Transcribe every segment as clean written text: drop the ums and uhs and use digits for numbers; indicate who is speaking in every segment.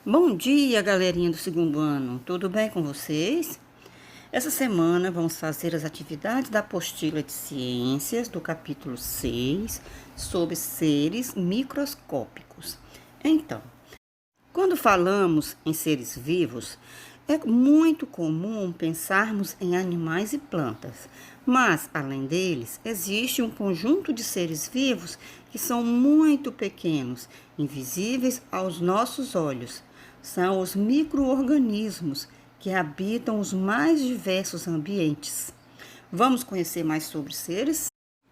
Speaker 1: Bom dia, galerinha do segundo ano. Tudo bem com vocês? Essa semana vamos fazer as atividades da apostila de ciências do capítulo 6 sobre seres microscópicos. Então, quando falamos em seres vivos, é muito comum pensarmos em animais e plantas, mas, além deles, existe um conjunto de seres vivos que são muito pequenos, invisíveis aos nossos olhos. São os micro-organismos que habitam os mais diversos ambientes. Vamos conhecer mais sobre seres?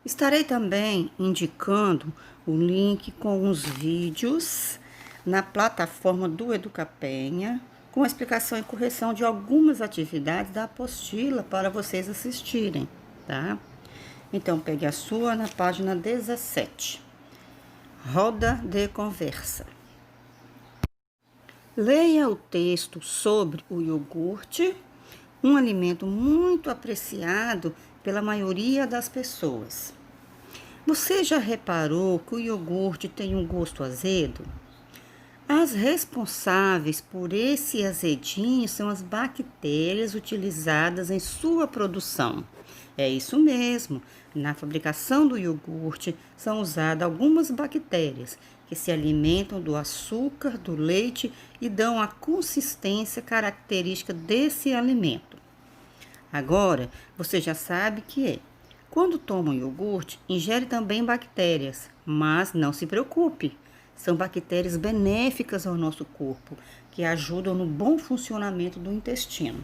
Speaker 1: Estarei também indicando o link com os vídeos na plataforma do Educapenha, com a explicação e correção de algumas atividades da apostila para vocês assistirem, tá? Então, pegue a sua na página 17. Roda de conversa. Leia o texto sobre o iogurte, um alimento muito apreciado pela maioria das pessoas. Você já reparou que o iogurte tem um gosto azedo? As responsáveis por esse azedinho são as bactérias utilizadas em sua produção. É isso mesmo, na fabricação do iogurte são usadas algumas bactérias que se alimentam do açúcar, do leite e dão a consistência característica desse alimento. Agora, você já sabe que quando toma um iogurte, ingere também bactérias, mas não se preocupe. São bactérias benéficas ao nosso corpo, que ajudam no bom funcionamento do intestino.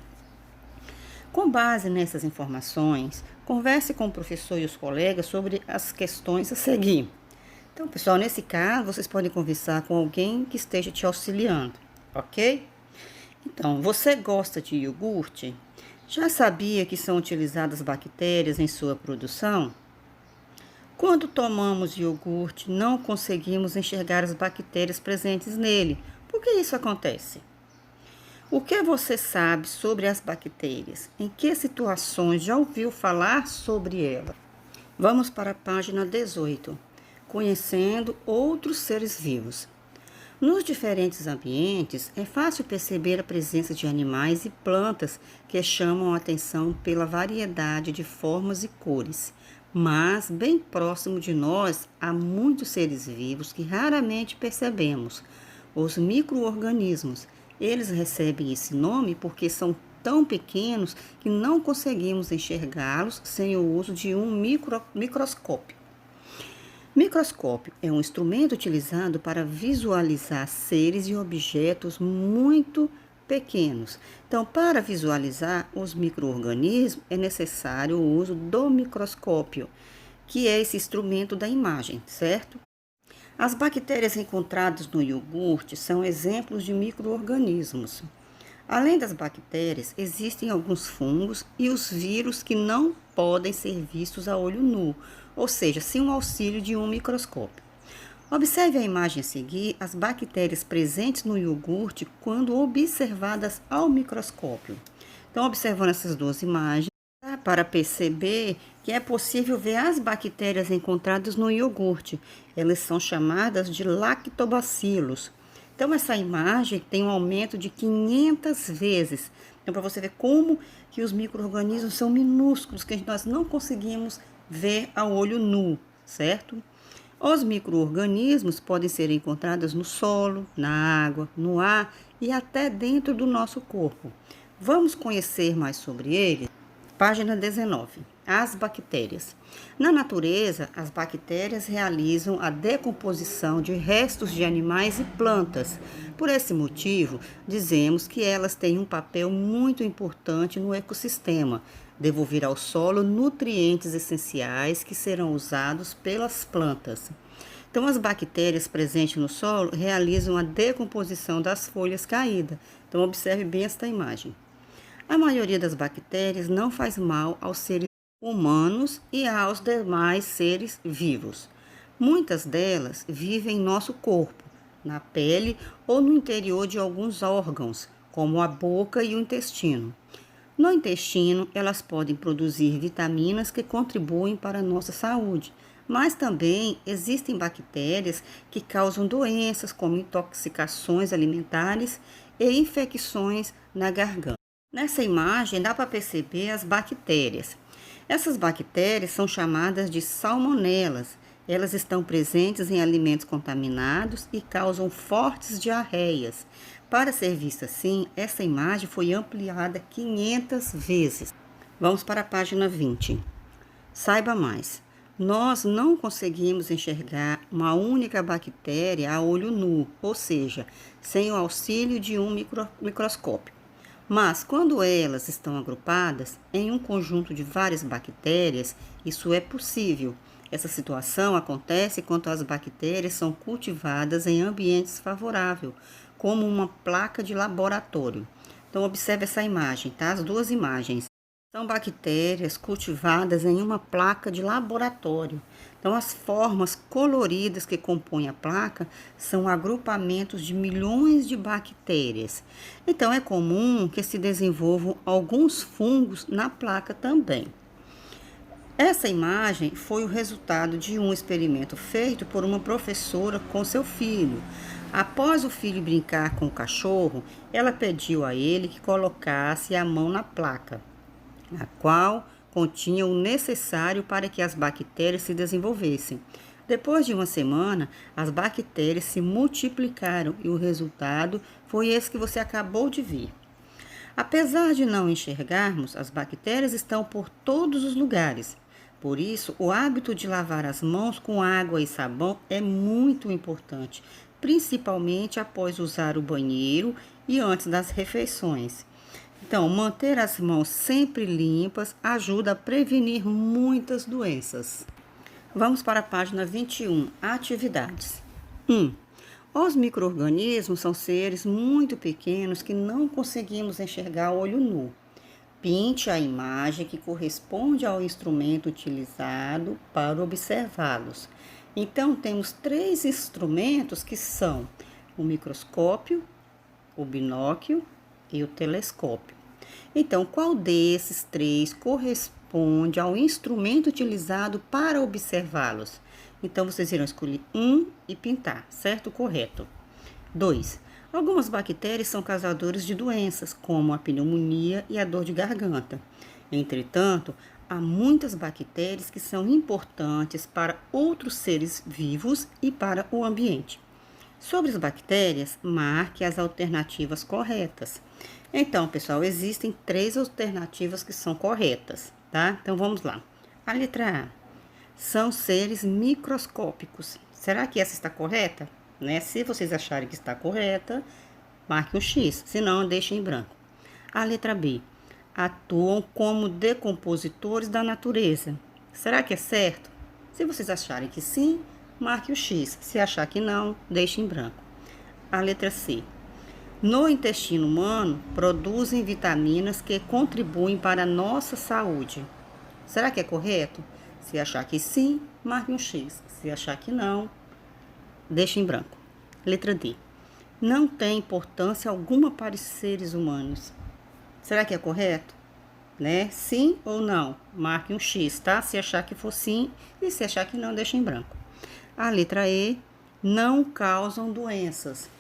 Speaker 1: Com base nessas informações, converse com o professor e os colegas sobre as questões a seguir. Então, pessoal, nesse caso, vocês podem conversar com alguém que esteja te auxiliando, ok? Então, você gosta de iogurte? Já sabia que são utilizadas bactérias em sua produção? Quando tomamos iogurte, não conseguimos enxergar as bactérias presentes nele. Por que isso acontece? O que você sabe sobre as bactérias? Em que situações já ouviu falar sobre elas? Vamos para a página 18. Conhecendo outros seres vivos. Nos diferentes ambientes, é fácil perceber a presença de animais e plantas que chamam a atenção pela variedade de formas e cores. Mas, bem próximo de nós, há muitos seres vivos que raramente percebemos. Os micro-organismos. Eles recebem esse nome porque são tão pequenos que não conseguimos enxergá-los sem o uso de um microscópio. Microscópio é um instrumento utilizado para visualizar seres e objetos muito pequenos. Então, para visualizar os micro-organismos, é necessário o uso do microscópio, que é esse instrumento da imagem, certo? As bactérias encontradas no iogurte são exemplos de micro-organismos. Além das bactérias, existem alguns fungos e os vírus que não podem ser vistos a olho nu, ou seja, sem o auxílio de um microscópio. Observe a imagem a seguir as bactérias presentes no iogurte quando observadas ao microscópio. Então, observando essas duas imagens, dá para perceber que é possível ver as bactérias encontradas no iogurte. Elas são chamadas de lactobacilos. Então, essa imagem tem um aumento de 500 vezes. Então, para você ver como que os micro-organismos são minúsculos, que nós não conseguimos ver a olho nu, certo? Os micro-organismos podem ser encontrados no solo, na água, no ar e até dentro do nosso corpo. Vamos conhecer mais sobre eles? Página 19. As bactérias. Na natureza, as bactérias realizam a decomposição de restos de animais e plantas. Por esse motivo, dizemos que elas têm um papel muito importante no ecossistema, devolver ao solo nutrientes essenciais que serão usados pelas plantas. Então, as bactérias presentes no solo realizam a decomposição das folhas caídas. Então, observe bem esta imagem. A maioria das bactérias não faz mal aos seres humanos e aos demais seres vivos. Muitas delas vivem em nosso corpo, na pele ou no interior de alguns órgãos, como a boca e o intestino. No intestino, elas podem produzir vitaminas que contribuem para a nossa saúde, Mas também existem bactérias que causam doenças, como intoxicações alimentares e infecções na garganta. Nessa imagem dá para perceber as bactérias. Essas bactérias são chamadas de salmonelas. Elas estão presentes em alimentos contaminados e causam fortes diarreias. Para ser vista assim, essa imagem foi ampliada 500 vezes. Vamos para a página 20. Saiba mais. Nós não conseguimos enxergar uma única bactéria a olho nu, ou seja, sem o auxílio de um microscópio. Mas, quando elas estão agrupadas em um conjunto de várias bactérias, isso é possível. Essa situação acontece quando as bactérias são cultivadas em ambientes favoráveis, como uma placa de laboratório. Então, observe essa imagem, tá? As duas imagens. São bactérias cultivadas em uma placa de laboratório. Então, as formas coloridas que compõem a placa são agrupamentos de milhões de bactérias. Então, é comum que se desenvolvam alguns fungos na placa também. Essa imagem foi o resultado de um experimento feito por uma professora com seu filho. Após o filho brincar com o cachorro, ela pediu a ele que colocasse a mão na placa, a qual continha o necessário para que as bactérias se desenvolvessem. Depois de uma semana, as bactérias se multiplicaram e o resultado foi esse que você acabou de ver. Apesar de não enxergarmos, as bactérias estão por todos os lugares. Por isso, o hábito de lavar as mãos com água e sabão é muito importante, principalmente após usar o banheiro e antes das refeições. Então, manter as mãos sempre limpas ajuda a prevenir muitas doenças. Vamos para a página 21, atividades. 1. Os micro-organismos são seres muito pequenos que não conseguimos enxergar a olho nu. Pinte a imagem que corresponde ao instrumento utilizado para observá-los. Então, temos 3 instrumentos que são o microscópio, o binóculo e o telescópio. Então, qual desses 3 corresponde ao instrumento utilizado para observá-los? Então, vocês irão escolher um e pintar, certo? Correto. 2. Algumas bactérias são causadoras de doenças, como a pneumonia e a dor de garganta. Entretanto, há muitas bactérias que são importantes para outros seres vivos e para o ambiente. Sobre as bactérias, marque as alternativas corretas. Então, pessoal, existem 3 alternativas que são corretas, tá? Então, vamos lá. A letra A. São seres microscópicos. Será que essa está correta? Se vocês acharem que está correta, marque um X, se não, deixe em branco. A letra B. Atuam como decompositores da natureza. Será que é certo? Se vocês acharem que sim, marque o X. Se achar que não, deixe em branco. A letra C. No intestino humano, produzem vitaminas que contribuem para a nossa saúde. Será que é correto? Se achar que sim, marque um X. Se achar que não, deixe em branco. Letra D. Não tem importância alguma para os seres humanos. Será que é correto? Sim ou não? Marque um X, tá? Se achar que for sim e se achar que não, deixe em branco. A letra E. Não causam doenças.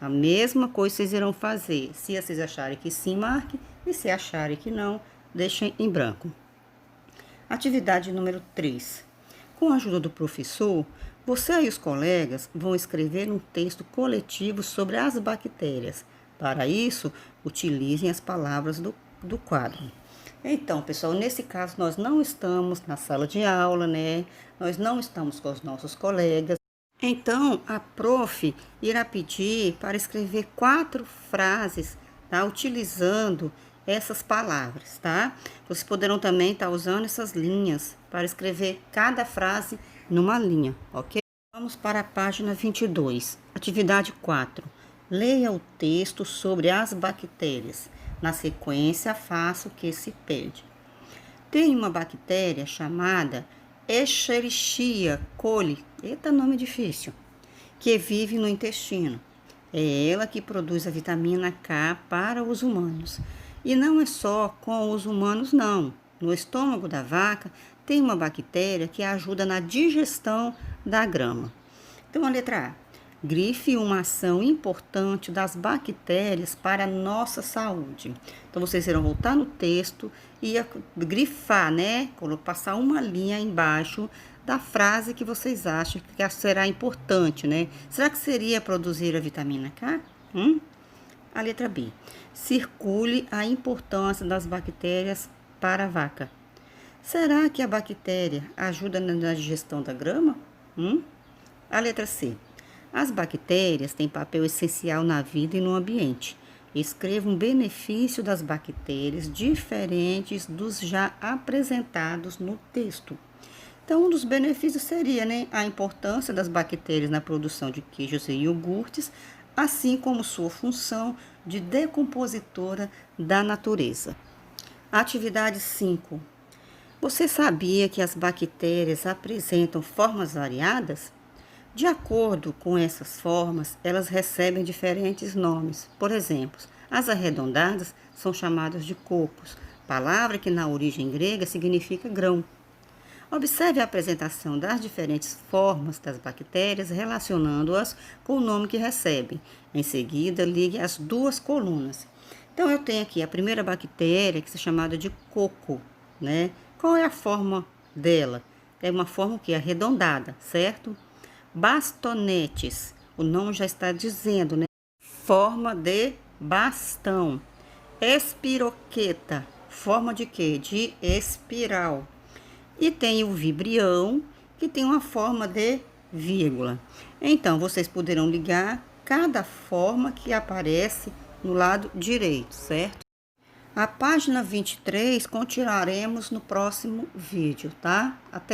Speaker 1: A mesma coisa vocês irão fazer. Se vocês acharem que sim, marque. E se acharem que não, deixem em branco. Atividade número 3. Com a ajuda do professor, você e os colegas vão escrever um texto coletivo sobre as bactérias. Para isso, utilizem as palavras do quadro. Então, pessoal, nesse caso, nós não estamos na sala de aula, Nós não estamos com os nossos colegas. Então, a prof irá pedir para escrever 4 frases, tá? Utilizando essas palavras, tá? Vocês poderão também estar usando essas linhas para escrever cada frase numa linha, ok? Vamos para a página 22. Atividade 4. Leia o texto sobre as bactérias. Na sequência, faça o que se pede. Tem uma bactéria chamada Escherichia coli, eita nome difícil, que vive no intestino. É ela que produz a vitamina K para os humanos. E não é só com os humanos, não. No estômago da vaca tem uma bactéria que ajuda na digestão da grama. Então, a letra A. Grife uma ação importante das bactérias para a nossa saúde. Então, vocês irão voltar no texto e grifar, né? Passar uma linha embaixo da frase que vocês acham que será importante, né? Será que seria produzir a vitamina K? A letra B. Circule a importância das bactérias para a vaca. Será que a bactéria ajuda na digestão da grama? A letra C. As bactérias têm papel essencial na vida e no ambiente. Escreva um benefício das bactérias diferentes dos já apresentados no texto. Então, um dos benefícios seria, né, a importância das bactérias na produção de queijos e iogurtes, assim como sua função de decompositora da natureza. Atividade 5. Você sabia que as bactérias apresentam formas variadas? De acordo com essas formas, elas recebem diferentes nomes. Por exemplo, as arredondadas são chamadas de cocos, palavra que na origem grega significa grão. Observe a apresentação das diferentes formas das bactérias, relacionando-as com o nome que recebem. Em seguida, ligue as duas colunas. Então, eu tenho aqui a primeira bactéria, que é chamada de coco, né? Qual é a forma dela? É uma forma que é arredondada, certo? Bastonetes, o nome já está dizendo, né? Forma de bastão. Espiroqueta, forma de quê? De espiral. E tem o vibrião, que tem uma forma de vírgula. Então, vocês poderão ligar cada forma que aparece no lado direito, certo? A página 23 continuaremos no próximo vídeo, tá? Até lá.